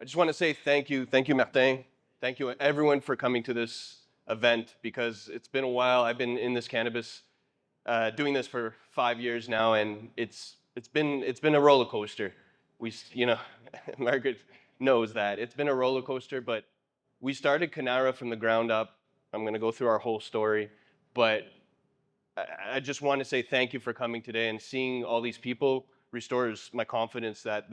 I just want to say thank you, Martin. Thank you, everyone, for coming to this event because it's been a while. I've been in this cannabis, doing this for 5 years now, and it's been a roller coaster. Margaret knows that it's been a roller coaster, but we started Cannara from the ground up. I'm going to go through our whole story, but I just want to say thank you for coming today, and seeing all these people restores my confidence that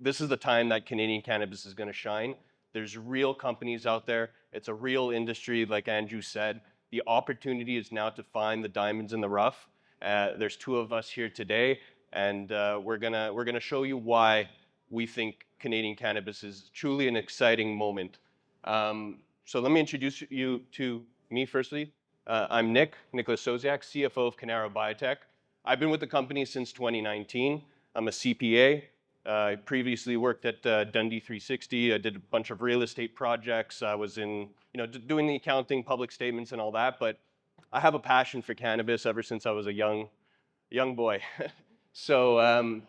this is the time that Canadian cannabis is going to shine. There's real companies out there. It's a real industry, like Andrew said. The opportunity is now to find the diamonds in the rough. There's two of us here today, and we're gonna show you why we think Canadian cannabis is truly an exciting moment. So let me introduce you to me firstly. I'm Nicholas Sosiak, CFO of Cannara Biotech. I've been with the company since 2019. I'm a CPA. I previously worked at Dundee 360. I did a bunch of real estate projects. I was in, doing the accounting, public statements, and all that. But I have a passion for cannabis ever since I was a young boy. So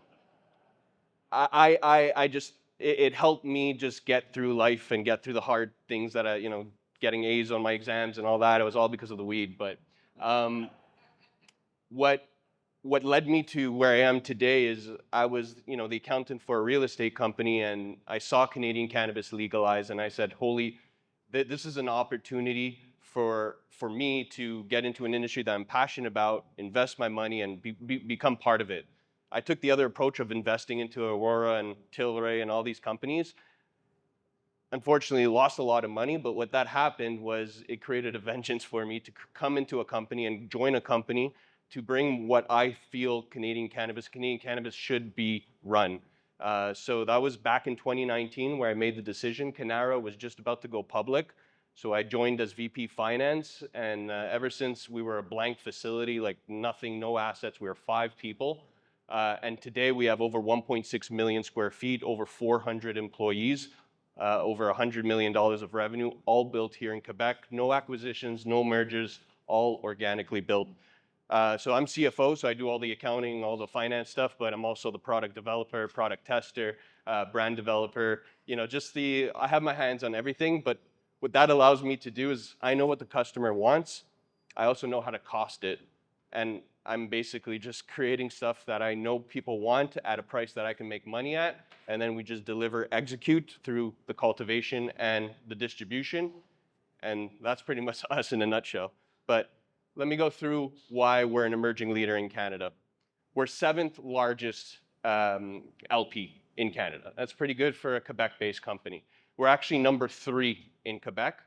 it helped me just get through life and get through the hard things that getting A's on my exams and all that. It was all because of the weed. But what led me to where I am today is I was, the accountant for a real estate company, and I saw Canadian cannabis legalized, and I said, this is an opportunity for me to get into an industry that I'm passionate about, invest my money, and become part of it. I took the other approach of investing into Aurora and Tilray and all these companies. Unfortunately, lost a lot of money, but what that happened was it created a vengeance for me to come into a company and join a company to bring what I feel Canadian cannabis should be run. So that was back in 2019 where I made the decision. Cannara was just about to go public. So I joined as VP Finance, and ever since we were a blank facility, like nothing, no assets, we were 5 people. And today we have over 1.6 million square feet, over 400 employees, over $100 million of revenue, all built here in Quebec. No acquisitions, no mergers, all organically built. So I'm CFO, so I do all the accounting, all the finance stuff, but I'm also the product developer, product tester, brand developer. I have my hands on everything, but what that allows me to do is I know what the customer wants. I also know how to cost it. And I'm basically just creating stuff that I know people want at a price that I can make money at. And then we just execute through the cultivation and the distribution. And that's pretty much us in a nutshell. But let me go through why we're an emerging leader in Canada. We're 7th largest LP in Canada. That's pretty good for a Quebec-based company. We're actually number 3 in Quebec,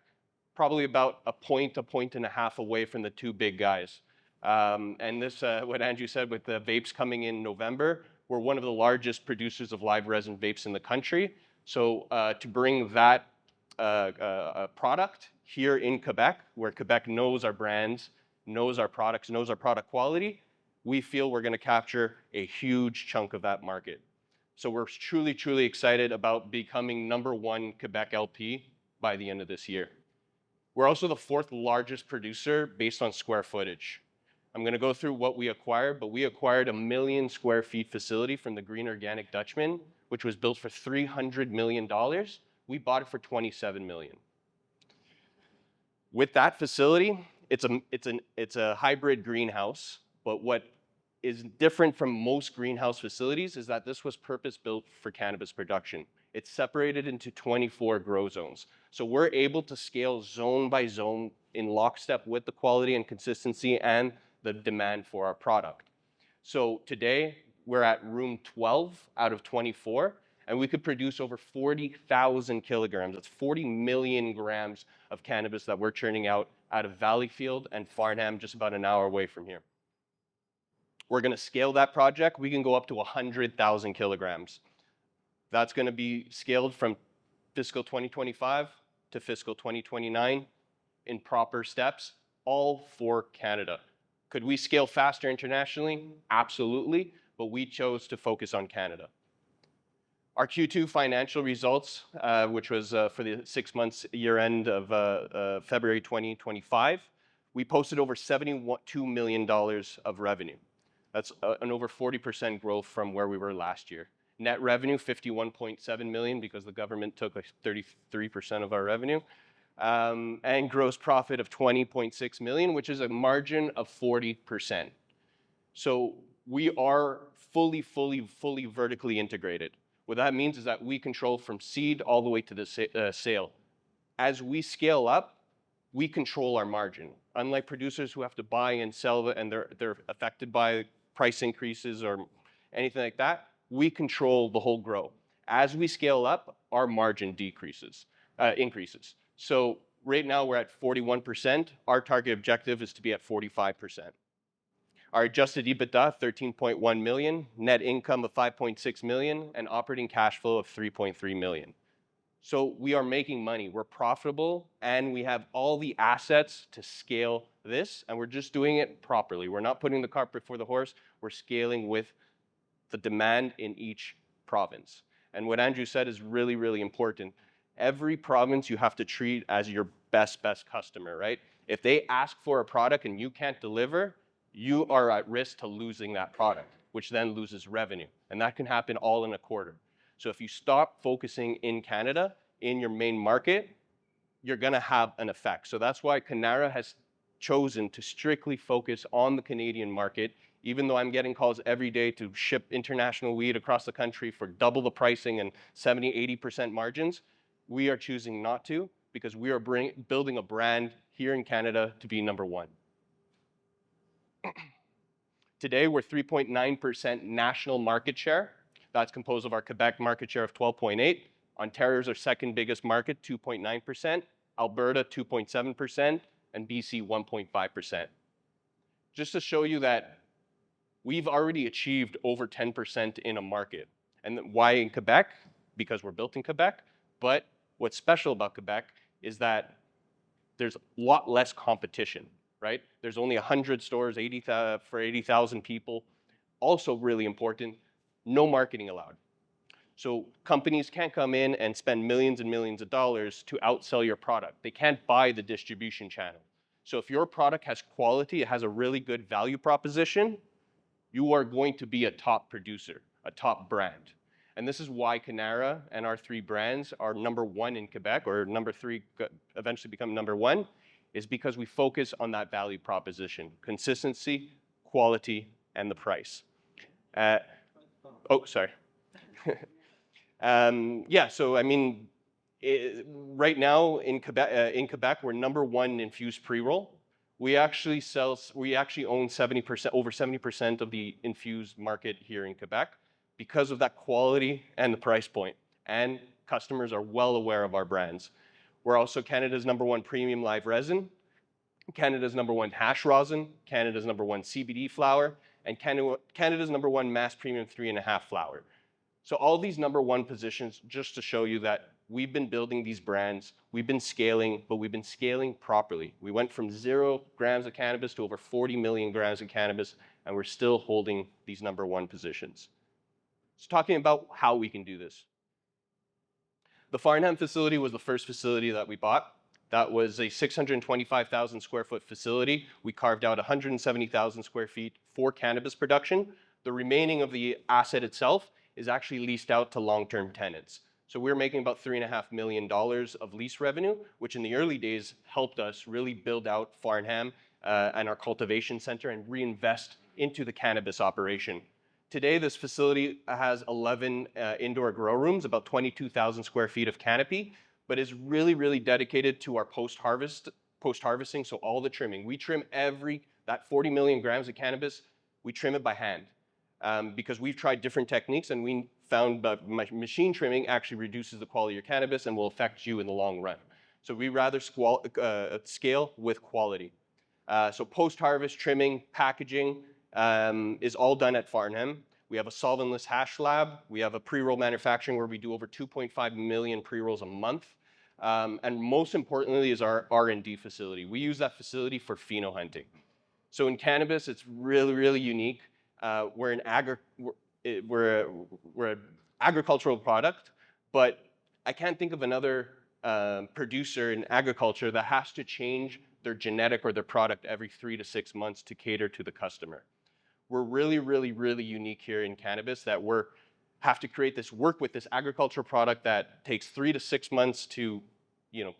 probably about a point and a half away from the 2 big guys. And this, what Andrew said with the vapes coming in November, we're one of the largest producers of live resin vapes in the country. So to bring that product here in Quebec, where Quebec knows our brands, knows our products, knows our product quality, we feel we're going to capture a huge chunk of that market. So we're truly, truly excited about becoming number 1 Quebec LP by the end of this year. We're also the 4th largest producer based on square footage. I'm going to go through what we acquired, but we acquired a 1 million square feet facility from the Green Organic Dutchman, which was built for $300 million. We bought it for $27 million. With that facility, it's a hybrid greenhouse, but what is different from most greenhouse facilities is that this was purpose-built for cannabis production. It's separated into 24 grow zones. So we're able to scale zone by zone in lockstep with the quality and consistency and the demand for our product. So today, we're at room 12 out of 24, and we could produce over 40,000 kilograms. That's 40 million grams of cannabis that we're churning out of Valleyfield and Farnham, just about an hour away from here. We're going to scale that project. We can go up to 100,000 kilograms. That's going to be scaled from fiscal 2025 to fiscal 2029 in proper steps, all for Canada. Could we scale faster internationally? Absolutely, but we chose to focus on Canada. Our Q2 financial results, which was for the 6 months year end of February 2025, we posted over $72 million of revenue. That's an over 40% growth from where we were last year. Net revenue, 51.7 million, because the government took like 33% of our revenue. And gross profit of 20.6 million, which is a margin of 40%. So we are fully vertically integrated. What that means is that we control from seed all the way to the sale. As we scale up, we control our margin. Unlike producers who have to buy and sell and they're affected by price increases or anything like that, we control the whole grow. As we scale up, our margin increases. So right now we're at 41%. Our target objective is to be at 45%. Our adjusted EBITDA, 13.1 million, net income of 5.6 million, and operating cash flow of 3.3 million. So we are making money, we're profitable, and we have all the assets to scale this, and we're just doing it properly. We're not putting the cart before the horse, we're scaling with the demand in each province. And what Andrew said is really important. Every province you have to treat as your best customer, right? If they ask for a product and you can't deliver, you are at risk to losing that product, which then loses revenue. And that can happen all in a quarter. So if you stop focusing in Canada, in your main market, you're gonna have an effect. So that's why Cannara has chosen to strictly focus on the Canadian market, even though I'm getting calls every day to ship international weed across the country for double the pricing and 70-80% margins. We are choosing not to, because we are building a brand here in Canada to be number one. Today, we're 3.9% national market share. That's composed of our Quebec market share of 12.8%. Ontario is our second biggest market, 2.9%. Alberta, 2.7%. And BC, 1.5%. Just to show you that we've already achieved over 10% in a market. And why in Quebec? Because we're built in Quebec. But what's special about Quebec is that there's a lot less competition. Right? There's only 100 stores, for 80,000 people. Also really important, no marketing allowed. So companies can't come in and spend millions and millions of dollars to outsell your product. They can't buy the distribution channel. So if your product has quality, it has a really good value proposition, you are going to be a top producer, a top brand. And this is why Cannara and our three brands are number one in Quebec, or number three, eventually become number one, is because we focus on that value proposition, consistency, quality, and the price. Sorry. So I mean, right now in Quebec, we're number one in infused pre-roll. We actually own 70%, over 70% of the infused market here in Quebec because of that quality and the price point. And customers are well aware of our brands. We're also Canada's number one premium live resin, Canada's number one hash rosin, Canada's number one CBD flower, and Canada's number one mass premium 3.5 flower. So all these number one positions, just to show you that we've been building these brands, we've been scaling, but we've been scaling properly. We went from 0 grams of cannabis to over 40 million grams of cannabis, and we're still holding these number one positions. So talking about how we can do this. The Farnham facility was the first facility that we bought. That was a 625,000 square foot facility. We carved out 170,000 square feet for cannabis production. The remaining of the asset itself is actually leased out to long-term tenants. So we're making about $3.5 million of lease revenue, which in the early days helped us really build out Farnham and our cultivation center and reinvest into the cannabis operation. Today, this facility has 11 indoor grow rooms, about 22,000 square feet of canopy, but is really dedicated to our post-harvesting, so all the trimming. We trim that 40 million grams of cannabis, we trim it by hand because we've tried different techniques and we found that machine trimming actually reduces the quality of your cannabis and will affect you in the long run. So we rather scale with quality. So post-harvest trimming, packaging, is all done at Farnham. We have a solventless hash lab. We have a pre-roll manufacturing where we do over 2.5 million pre-rolls a month. And most importantly is our R&D facility. We use that facility for pheno hunting. So in cannabis, it's really unique. We're an agricultural product, but I can't think of another producer in agriculture that has to change their genetic or their product every 3 to 6 months to cater to the customer. We're really unique here in cannabis that we're have to work with this agricultural product that takes 3 to 6 months to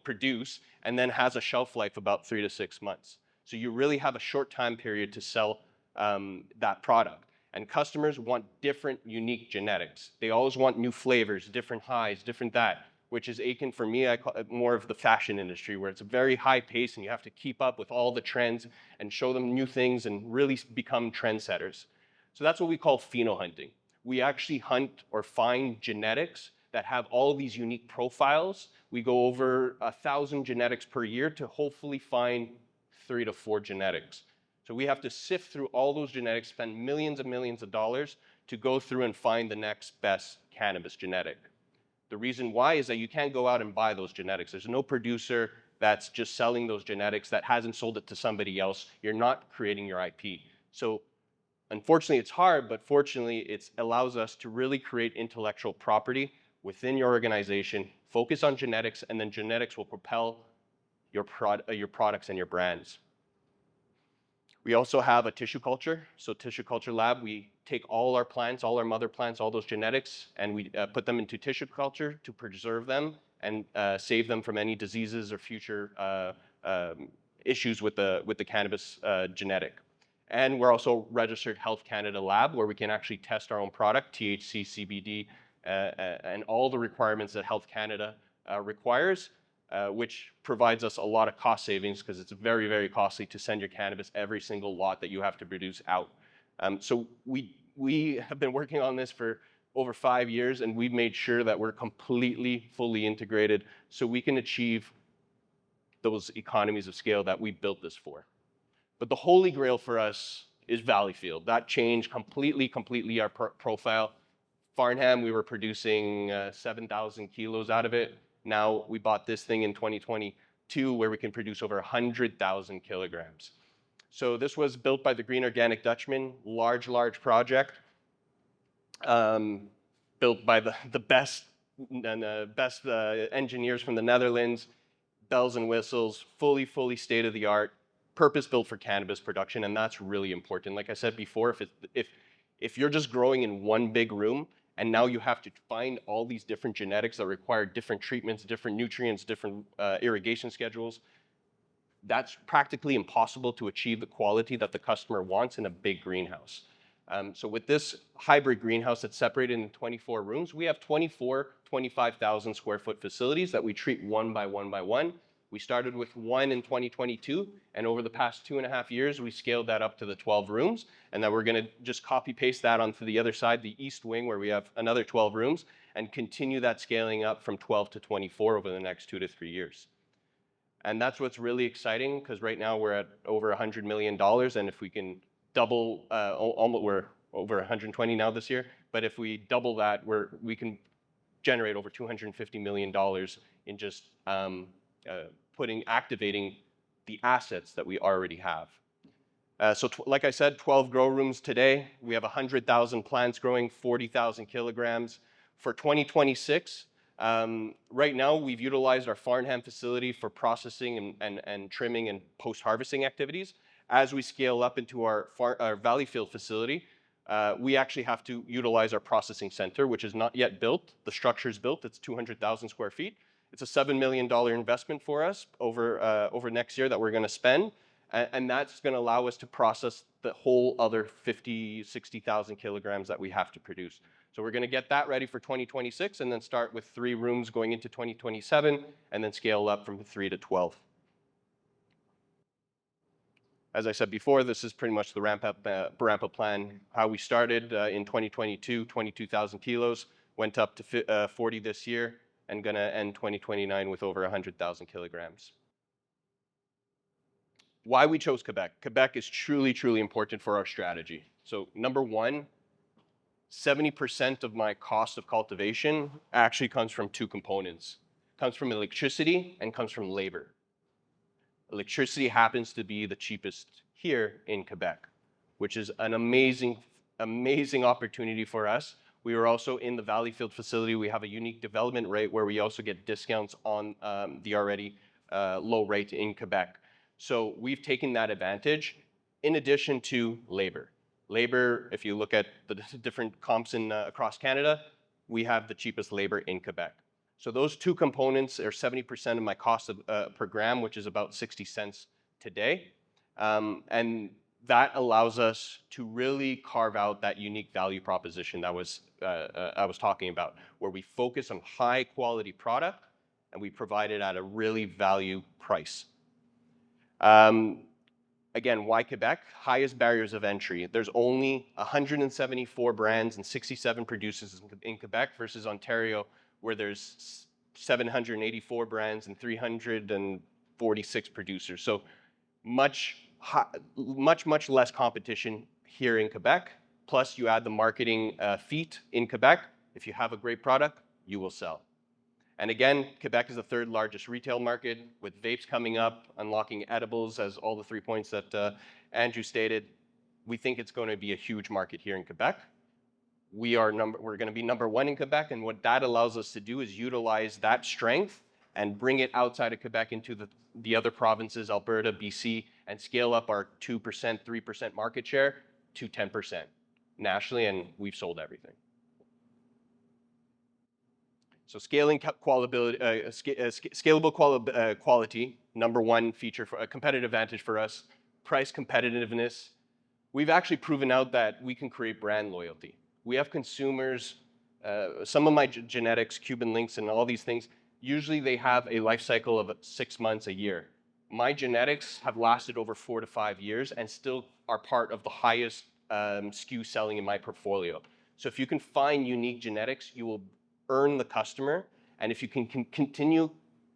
produce, and then has a shelf life about 3 to 6 months. So you really have a short time period to sell that product. And customers want different, unique genetics. They always want new flavors, different highs, different that, which is akin for me, I call it more of the fashion industry, where it's a very high pace and you have to keep up with all the trends and show them new things and really become trendsetters. So that's what we call phenohunting. We actually hunt or find genetics that have all these unique profiles. We go over 1,000 genetics per year to hopefully find 3 to 4 genetics. So we have to sift through all those genetics, spend millions and millions of dollars to go through and find the next best cannabis genetic. The reason why is that you can't go out and buy those genetics. There's no producer that's just selling those genetics that hasn't sold it to somebody else. You're not creating your IP. So unfortunately, it's hard, but fortunately, it allows us to really create intellectual property within your organization, focus on genetics, and then genetics will propel your products and your brands. We also have a tissue culture. So tissue culture lab, we take all our plants, all our mother plants, all those genetics, and we put them into tissue culture to preserve them and save them from any diseases or future issues with the cannabis genetic. And we're also registered Health Canada lab, where we can actually test our own product, THC, CBD, and all the requirements that Health Canada requires, which provides us a lot of cost savings because it's very, very costly to send your cannabis every single lot that you have to produce out. So we have been working on this for over 5 years, and we've made sure that we're completely, fully integrated so we can achieve those economies of scale that we built this for. But the holy grail for us is Valleyfield. That changed completely our profile. Farnham, we were producing 7,000 kilos out of it. Now we bought this thing in 2022 where we can produce over 100,000 kilograms. So this was built by the Green Organic Dutchman, large project, built by the best engineers from the Netherlands, bells and whistles, fully state-of-the-art, purpose-built for cannabis production, and that's really important. Like I said before, if you're just growing in one big room, and now you have to find all these different genetics that require different treatments, different nutrients, different irrigation schedules, that's practically impossible to achieve the quality that the customer wants in a big greenhouse. So with this hybrid greenhouse that's separated into 24 rooms, we have 25,000 square foot facilities that we treat one by one. We started with 1 in 2022, and over the past 2.5 years, we scaled that up to the 12 rooms, and then we're gonna just copy paste that onto the other side, the east wing, where we have another 12 rooms, and continue that scaling up from 12 to 24 over the next 2 to 3 years. And that's what's really exciting, because right now we're at over $100 million, and if we can double, we're over 120 now this year, but if we double that, we can generate over $250 million in just activating the assets that we already have. So like I said, 12 grow rooms today. We have 100,000 plants growing 40,000 kilograms. For 2026, right now we've utilized our Farnham facility for processing and trimming and post-harvesting activities. As we scale up into our Valleyfield facility, we actually have to utilize our processing center, which is not yet built. The structure's built, it's 200,000 square feet. It's a $7 million investment for us over next year that we're gonna spend, and that's gonna allow us to process the whole other 60,000 kilograms that we have to produce. So we're gonna get that ready for 2026 and then start with 3 rooms going into 2027 and then scale up from 3 to 12. As I said before, this is pretty much the ramp up plan. How we started in 2022, 22,000 kilos, went up to 40 this year, and gonna end 2029 with over 100,000 kilograms. Why we chose Quebec? Quebec is truly important for our strategy. So number one, 70% of my cost of cultivation actually comes from 2 components. Comes from electricity and comes from labor. Electricity happens to be the cheapest here in Quebec, which is an amazing opportunity for us. We were also in the Valleyfield facility. We have a unique development rate where we also get discounts on the already low rate in Quebec. So we've taken that advantage in addition to labor. Labor, if you look at the different comps across Canada, we have the cheapest labor in Quebec. So those two components are 70% of my cost per gram, which is about 60 cents today. And that allows us to really carve out that unique value proposition that I was talking about, where we focus on high quality product and we provide it at a really value price. Again, why Quebec? Highest barriers of entry. There's only 174 brands and 67 producers in Quebec versus Ontario, where there's 784 brands and 346 producers. So much less competition here in Quebec. Plus, you add the marketing feat in Quebec. If you have a great product, you will sell. And again, Quebec is the third largest retail market, with vapes coming up, unlocking edibles, as all the 3 points that Andrew stated. We think it's going to be a huge market here in Quebec. We're going to be number one in Quebec, and what that allows us to do is utilize that strength and bring it outside of Quebec into the other provinces, Alberta, BC, and scale up our 2%, 3% market share to 10% nationally, and we've sold everything. So scalable quality, number one feature, for a competitive advantage for us. Price competitiveness. We've actually proven out that we can create brand loyalty. We have consumers, some of my genetics, Cuban links and all these things, usually they have a life cycle of 6 months, a year. My genetics have lasted over 4 to 5 years and still are part of the highest SKU selling in my portfolio. So if you can find unique genetics, you will earn the customer, and if you can continue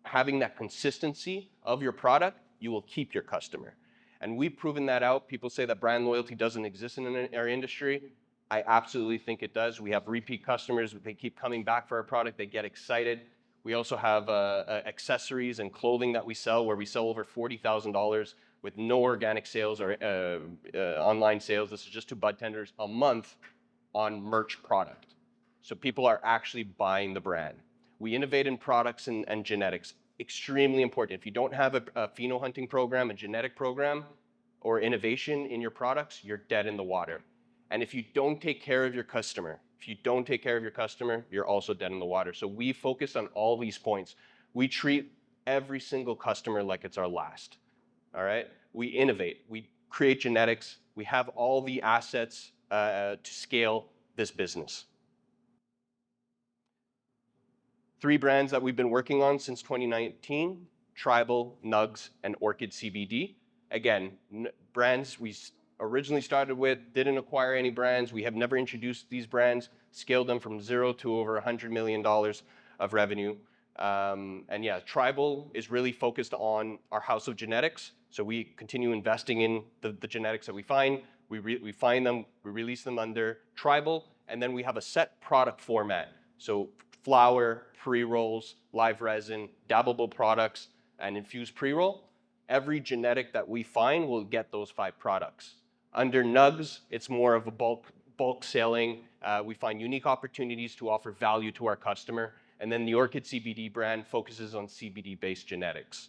having that consistency of your product, you will keep your customer. And we've proven that out. People say that brand loyalty doesn't exist in our industry. I absolutely think it does. We have repeat customers. They keep coming back for our product. They get excited. We also have accessories and clothing that we sell, where we sell over $40,000 with no organic sales or online sales. This is just to bud tenders a month on merch product. So people are actually buying the brand. We innovate in products and genetics. Extremely important. If you don't have a pheno hunting program, a genetic program, or innovation in your products, you're dead in the water. And if you don't take care of your customer, you're also dead in the water. So we focus on all these points. We treat every single customer like it's our last. All right? We innovate. We create genetics. We have all the assets to scale this business. 3 brands that we've been working on since 2019, Tribal, Nugs, and Orchid CBD. Again, brands we originally started with, didn't acquire any brands. We have never introduced these brands, scaled them from 0 to over $100 million of revenue. And yeah, Tribal is really focused on our house of genetics. So we continue investing in the genetics that we find. We find them, we release them under Tribal, and then we have a set product format. So flower, pre-rolls, live resin, dabbable products, and infused pre-roll. Every genetic that we find will get those 5 products. Under Nugs, it's more of a bulk selling. We find unique opportunities to offer value to our customer. And then the Orchid CBD brand focuses on CBD-based genetics.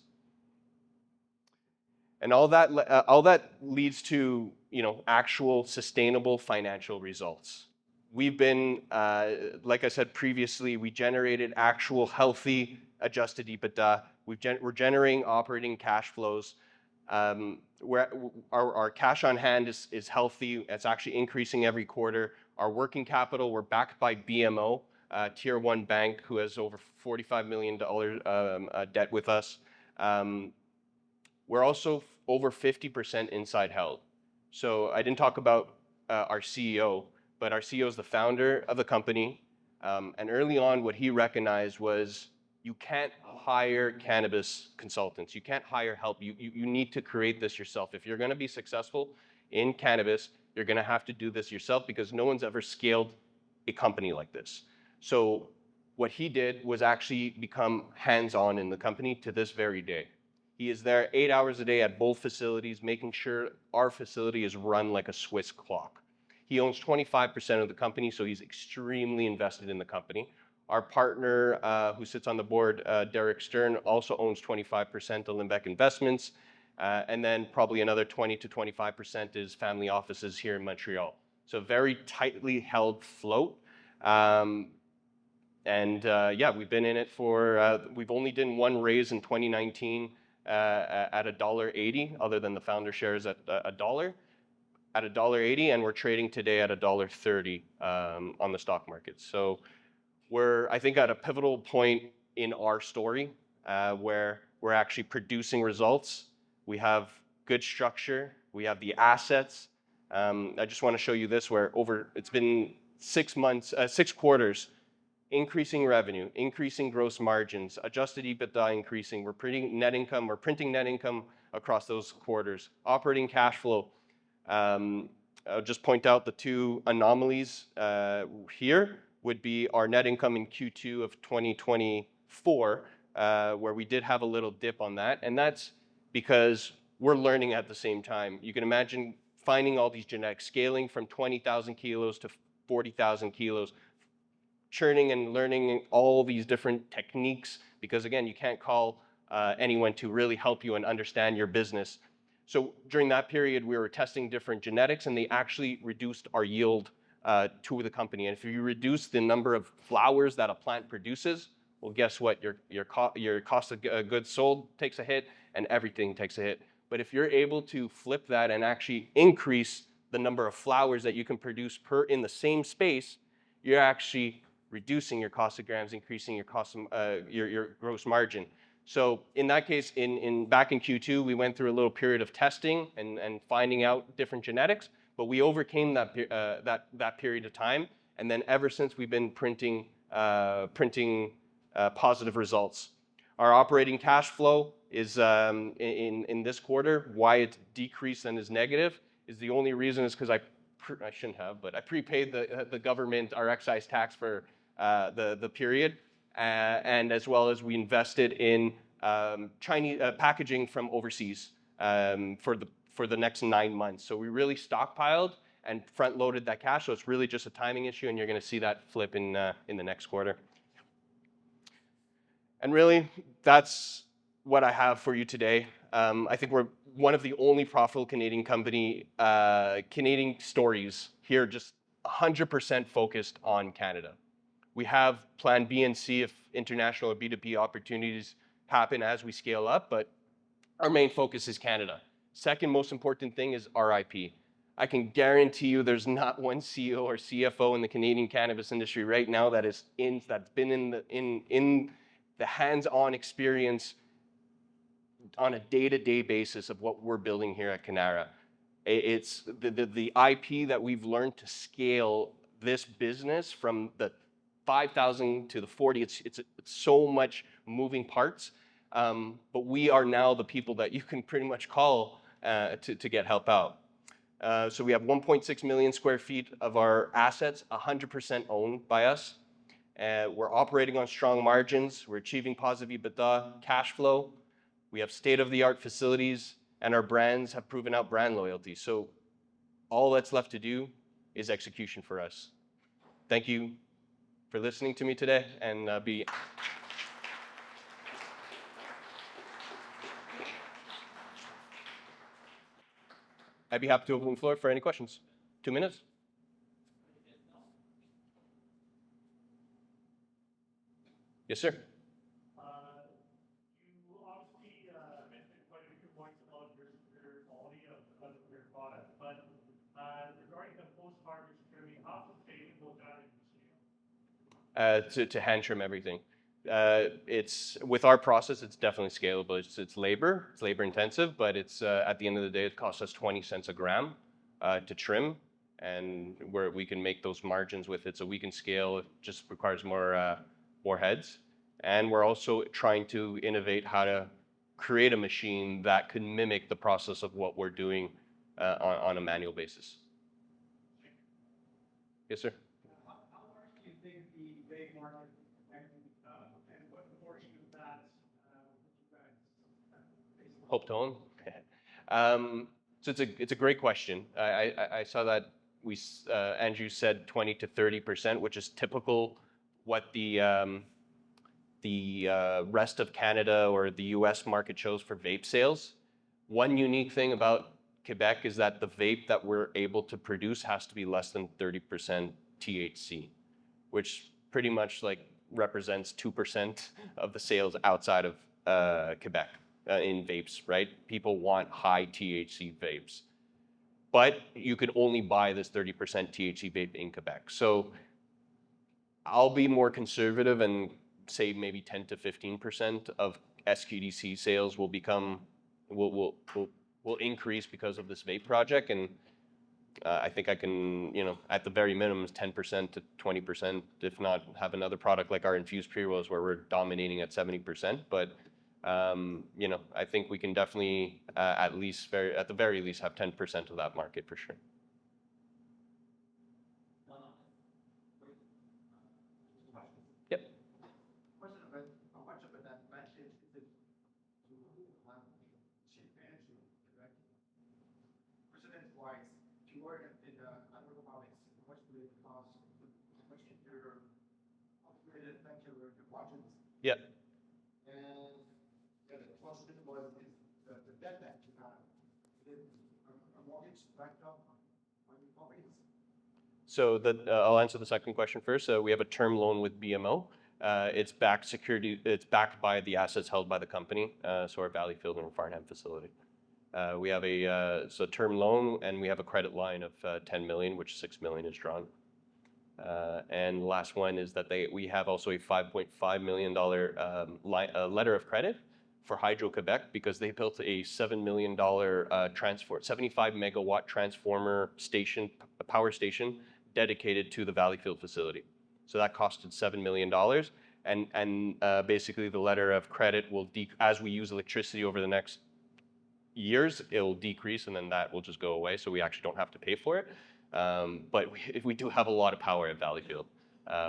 And all that leads to, actual sustainable financial results. We've been, like I said previously, we generated actual healthy adjusted EBITDA. We're generating operating cash flows. Our cash on hand is healthy. It's actually increasing every quarter. Our working capital, we're backed by BMO, Tier 1 bank, who has over $45 million debt with us. We're also over 50% inside held. So I didn't talk about our CEO, but our CEO is the founder of the company. And early on, what he recognized was you can't hire cannabis consultants. You can't hire help. You need to create this yourself. If you're going to be successful in cannabis, you're going to have to do this yourself, because no one's ever scaled a company like this. So what he did was actually become hands-on in the company to this very day. He is there 8 hours a day at both facilities, making sure our facility is run like a Swiss clock. He owns 25% of the company, so he's extremely invested in the company. Our partner, who sits on the board, Derek Stern, also owns 25% of Limbeck Investments. and then probably another 20 to 25% is family offices here in Montreal. So very tightly held float. Yeah, we've been in it for, we've only done one raise in 2019 at $1.80, other than the founder shares at $1, at $1.80, and we're trading today at $1.30 on the stock market. So we're, I think, at a pivotal point in our story where we're actually producing results. We have good structure. We have the assets. I just want to show you this, where it's been 6 months, 6 quarters, increasing revenue, increasing gross margins, adjusted EBITDA increasing. We're printing net income across those quarters. Operating cash flow. I'll just point out the two anomalies here would be our net income in Q2 of 2024, where we did have a little dip on that, and that's because we're learning at the same time. You can imagine finding all these genetics, scaling from 20,000 kilos to 40,000 kilos, churning and learning all these different techniques, because again, you can't call anyone to really help you and understand your business. So during that period, we were testing different genetics, and they actually reduced our yield to the company. And if you reduce the number of flowers that a plant produces, well, guess what? Your cost of goods sold takes a hit, and everything takes a hit. But if you're able to flip that and actually increase the number of flowers that you can produce in the same space, you're actually reducing your cost of grams, increasing your cost of, your gross margin. So in that case, back in Q2, we went through a little period of testing and finding out different genetics, but we overcame that period of time, and then ever since we've been printing positive results. Our operating cash flow is in this quarter. Why it's decreased and is negative is the only reason is because I shouldn't have, but I prepaid the government our excise tax for the period, and as well as we invested in Chinese packaging from overseas for the next 9 months. So we really stockpiled and front loaded that cash. So it's really just a timing issue, and you're going to see that flip in the next quarter. And really, that's what I have for you today. I think we're one of the only profitable Canadian company, Canadian stories here, just 100% focused on Canada. We have plan B and C if international or B2B opportunities happen as we scale up, but our main focus is Canada. Second most important thing is our IP. I can guarantee you there's not one CEO or CFO in the Canadian cannabis industry right now that's been in the hands-on experience on a day-to-day basis of what we're building here at Cannara. It's the IP that we've learned to scale this business from the 5,000 to the 40. It's so much moving parts, but we are now the people that you can pretty much call to get help out. So we have 1.6 million square feet of our assets, 100% owned by us. We're operating on strong margins. We're achieving positive EBITDA, cash flow. We have state-of-the-art facilities, and our brands have proven out brand loyalty. So all that's left to do is execution for us. Thank you for listening to me today, and I'd be happy to open the floor for any questions. 2 minutes? Yes, sir. You obviously mentioned quite a few points about your superior quality of your product, but regarding the post-harvest trimming, how sustainable is that? To hand trim everything. It's with our process, it's definitely scalable. It's labor intensive, but it's at the end of the day, it costs us 20 cents a gram to trim, and where we can make those margins with it, so we can scale. It just requires more heads, and we're also trying to innovate how to create a machine that can mimic the process of what we're doing on a manual basis. Yes, sir. How large do you think the vape market and what portion of that would you guys Hope to own? So it's a great question. I saw that Andrew said 20 to 30%, which is typical what the rest of Canada or the US market shows for vape sales. One unique thing about Quebec is that the vape that we're able to produce has to be less than 30% THC, which pretty much like represents 2% of the sales outside of Quebec in vapes, right? People want high THC vapes, but you can only buy this 30% THC vape in Quebec. So I'll be more conservative and say maybe 10 to 15% of SQDC sales will become will increase because of this vape project, and I think I can, at the very minimum, 10% to 20%, if not have another product like our infused pre-rolls where we're dominating at 70%. But I think we can definitely at the very least have 10% of that market for sure. Yep. Question about how much of that advantage is it to have cheap energy, correct? Percentage-wise, if you were in the other province, how much would it cost? How much if you're upgraded thanks to your budgets? Yeah. And the question was is the debt that you have, is a mortgage backed up on your properties? So I'll answer the second question first. So we have a term loan with BMO. It's backed by the assets held by the company, so our Valleyfield and Farnham facility. We have a term loan, and we have a credit line of 10 million, which 6 million is drawn. And the last one is that we have also a $5.5 million letter of credit for Hydro-Quebec because they built a $7 million 75 megawatt transformer station, a power station dedicated to the Valleyfield facility. So that costed $7 million. And basically the letter of credit will, as we use electricity over the next years, it'll decrease and then that will just go away. So we actually don't have to pay for it. But we do have a lot of power at Valleyfield,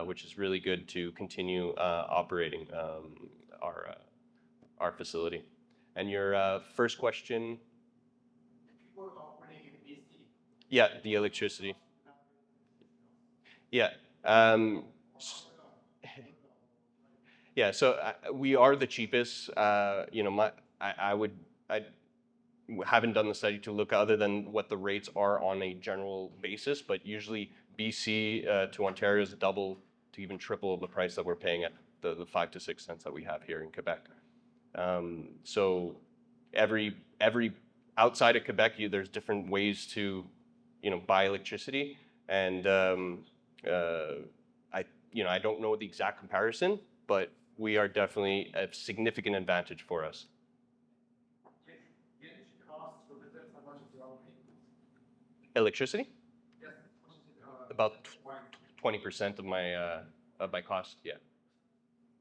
which is really good to continue operating our facility. And your first question? People are operating in BC. Yeah, the electricity. Yeah. Yeah, so we are the cheapest. I haven't done the study to look other than what the rates are on a general basis, but usually BC to Ontario is double to even triple of the price that we're paying at the 5 to 6 cents that we have here in Quebec. So every outside of Quebec, there's different ways to buy electricity, and I don't know the exact comparison, but we are definitely a significant advantage for us. The energy costs for the how much is your Electricity? Yes. About 20% of my cost. Yeah.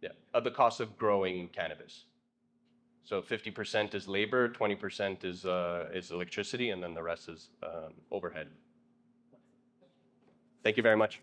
Yeah. Of the cost of growing cannabis. So 50% is labor, 20% is electricity, and then the rest is overhead. Thank you very much.